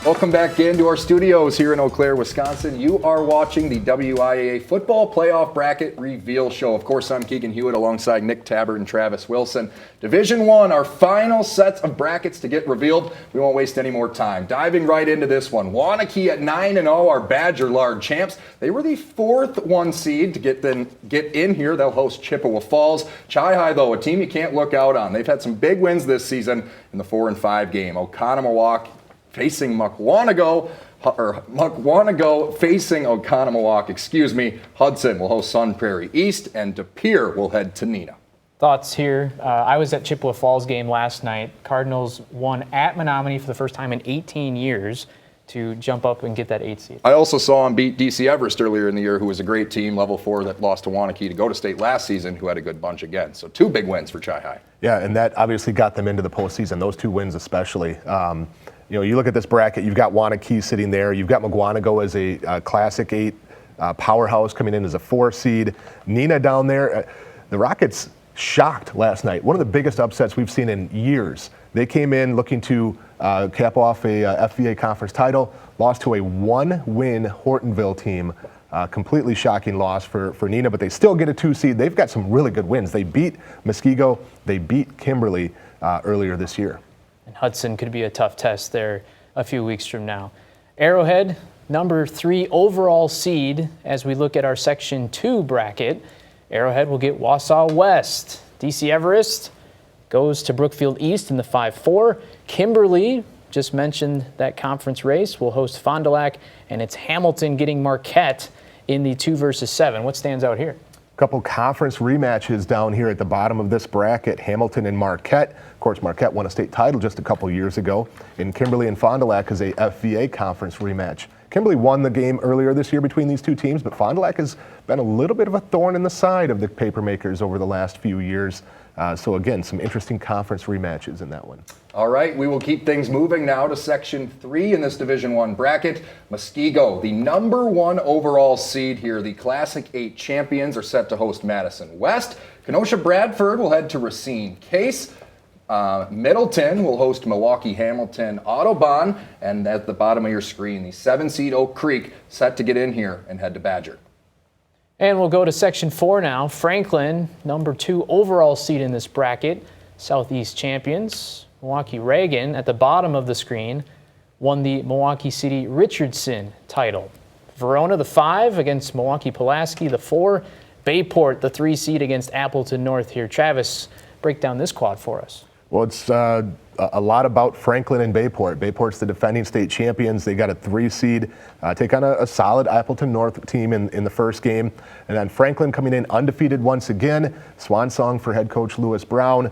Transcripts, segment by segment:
Welcome back into our studios here in Eau Claire, Wisconsin. You are watching the WIAA Football Playoff Bracket Reveal Show. Of course, I'm Keegan Hewitt alongside Nick Tabbert and Travis Wilson. Division I, our final sets of brackets to get revealed. We won't waste any more time. Diving right into this one. Wanakee at 9-0, our Badger Lard champs. They were the 4th 1 seed to get in here. They'll host Chippewa Falls. Chi-Hi, though, a team you can't look out on. They've had some big wins this season in the 4-5 game. Oconomowoc facing Mukwonago facing Oconomowoc, Hudson will host Sun Prairie East, and De Pere will head to Neenah. Thoughts here. I was at Chippewa Falls game last night. Cardinals won at Menominee for the first time in 18 years to jump up and get that 8th seed. I also saw them beat DC Everest earlier in the year, who was a great team, level 4, that lost to Wanakee to go to state last season, who had a good bunch again. So 2 big wins for Chi-Hi. Yeah, and that obviously got them into the postseason, those 2 wins especially. You look at this bracket, you've got Wanakee sitting there. You've got Mukwonago as a Classic 8 powerhouse coming in as a 4 seed. Neenah down there. The Rockets shocked last night. One of the biggest upsets we've seen in years. They came in looking to cap off a FVA conference title, lost to a 1-win Hortonville team. Completely shocking loss for Neenah, but they still get a 2 seed. They've got some really good wins. They beat Muskego. They beat Kimberly earlier this year. And Hudson could be a tough test there a few weeks from now. Arrowhead, number 3 overall seed as we look at our Section 2 bracket. Arrowhead will get Wausau West. DC Everest goes to Brookfield East in the 5-4. Kimberly, just mentioned that conference race, will host Fond du Lac, and it's Hamilton getting Marquette in the 2 versus 7. What stands out here? Couple conference rematches down here at the bottom of this bracket, Hamilton and Marquette. Of course, Marquette won a state title just a couple years ago. And Kimberly and Fond du Lac is a FVA conference rematch. Kimberly won the game earlier this year between these 2 teams, but Fond du Lac has been a little bit of a thorn in the side of the papermakers over the last few years. So again, some interesting conference rematches in that one. All right, we will keep things moving now to Section 3 in this Division I bracket. Muskego, the number 1 overall seed here. The Classic 8 champions are set to host Madison West. Kenosha Bradford will head to Racine Case. Middleton will host Milwaukee Hamilton Audubon. And at the bottom of your screen, the 7-seed Oak Creek set to get in here and head to Badger. And we'll go to Section 4 now. Franklin, number 2 overall seed in this bracket. Southeast champions. Milwaukee Reagan, at the bottom of the screen, won the Milwaukee City Richardson title. Verona, the 5, against Milwaukee Pulaski, the 4. Bayport, the 3 seed, against Appleton North here. Travis, break down this quad for us. Well, it's a lot about Franklin and Bayport. Bayport's the defending state champions. They got a 3 seed, take on a solid Appleton North team in the first game. And then Franklin coming in undefeated once again. Swan song for head coach Lewis Brown,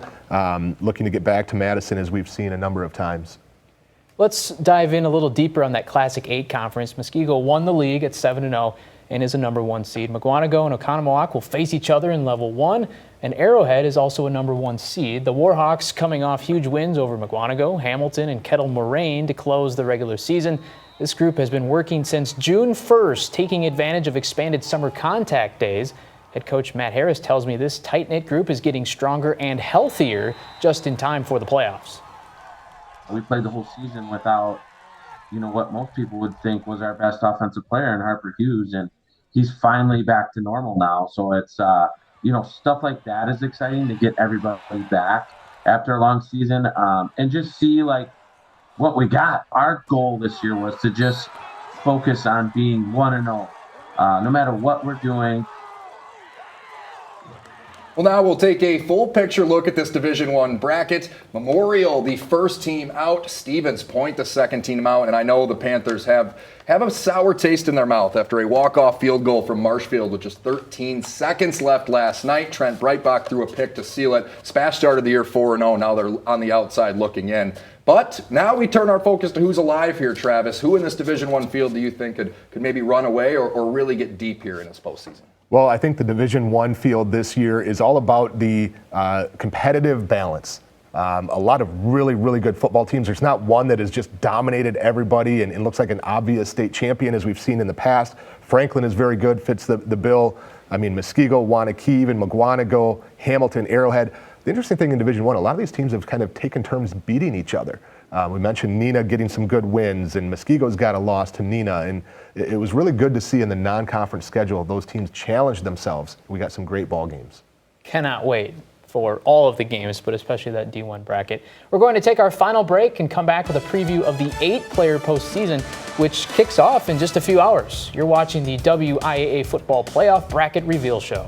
looking to get back to Madison as we've seen a number of times. Let's dive in a little deeper on that Classic 8 conference. Muskego won the league at 7-0 and is a number 1 seed. Mukwonago and Oconomowoc will face each other in level 1. And Arrowhead is also a number 1 seed. The Warhawks coming off huge wins over Mukwonago, Hamilton, and Kettle Moraine to close the regular season. This group has been working since June 1st, taking advantage of expanded summer contact days. Head coach Matt Harris tells me this tight-knit group is getting stronger and healthier just in time for the playoffs. We played the whole season without, what most people would think was our best offensive player in Harper Hughes, and he's finally back to normal now. So it's, stuff like that is exciting to get everybody back after a long season, and just see what we got. Our goal this year was to just focus on being 1-0, no matter what we're doing. Well, now we'll take a full picture look at this Division I bracket. Memorial, the first team out. Stevens Point, the second team out. And I know the Panthers have a sour taste in their mouth after a walk-off field goal from Marshfield with just 13 seconds left last night. Trent Breitbach threw a pick to seal it. Spash started the year 4-0. Now they're on the outside looking in. But now we turn our focus to who's alive here, Travis. Who in this Division I field do you think could maybe run away or really get deep here in this postseason? Well, I think the Division I field this year is all about the competitive balance. A lot of really, really good football teams. There's not one that has just dominated everybody and looks like an obvious state champion as we've seen in the past. Franklin is very good, fits the bill. I mean, Muskego, Wanakee, even Mukwonago, Hamilton, Arrowhead. The interesting thing in Division I, a lot of these teams have kind of taken turns beating each other. We mentioned Neenah getting some good wins, and Muskego's got a loss to Neenah. And it was really good to see in the non-conference schedule those teams challenge themselves. We got some great ball games. Cannot wait for all of the games, but especially that D1 bracket. We're going to take our final break and come back with a preview of the 8-player postseason, which kicks off in just a few hours. You're watching the WIAA Football Playoff Bracket Reveal Show.